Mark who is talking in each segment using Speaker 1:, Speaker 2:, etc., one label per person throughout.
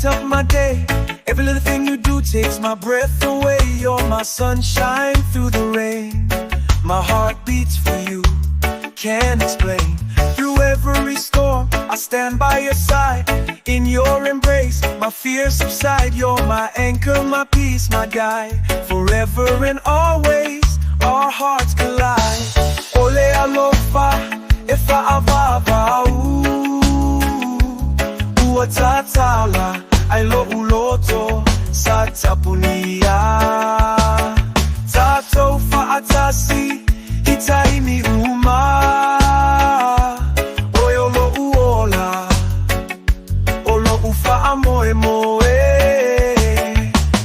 Speaker 1: light up my day. Every little thing you do takes my breath away. You're my sunshine through the rain. My heart beats for you, can't explain. Through every storm, I stand by your side. In your embrace, my fears subside. You're my anchor, my peace, my guide. Forever and always, our hearts collide. Ole alofa e fa'avavau, uatatala ailo uloto sa tapunia. Tato fa'atasi itaimi uma, oyolo uola olo ufa'a moe moe.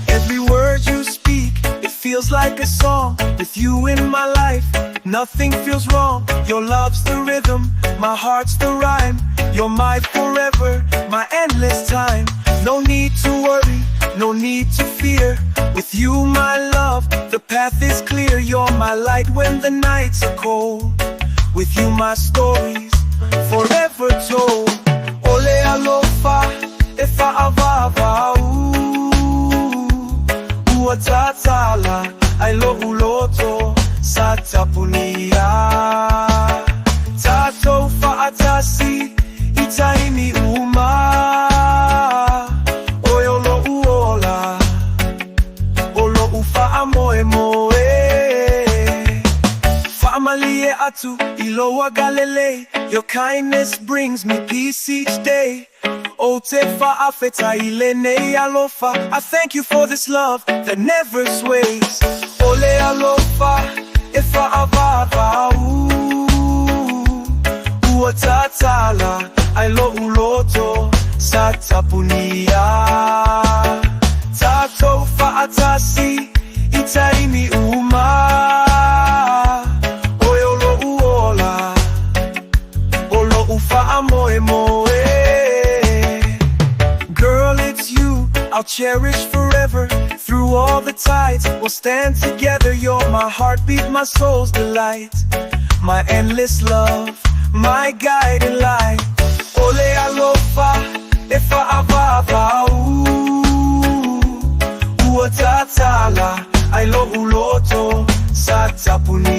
Speaker 1: Every word you speak, it feels like a song. With you in my life, nothing feels wrong. Your love's the rhythm, my heart's the rhyme. You're my forever, my endless time. No need to worry, no need to fear. With you, my love, the path is clear. You're my light when the nights are cold. With you, my stories forever told. Ole alofa e fa'avavau, uatatala ailo uloto sa tapunia. Tato fa'atasi itaimi uma, oyolo uola olo ufa'a moe moe. Fa'amalie atu iloa galele, your kindness brings me peace each day. O te fa'afeta ilene alofa, I thank you for this love that never sways. Ole alofa e fa'avavau, uatatala ailo uloto sa tapunia. Tato fa'atasi itaimi uma, oyolo uola olo ufa'a moe moe. Girl, it's you I'll cherish forever. Through all the tides, we'll stand together. You're my heartbeat, my soul's delight, my endless love, my guiding light. Ole alofa e fa'avavau, uatatala ailo uloto sa tapunia.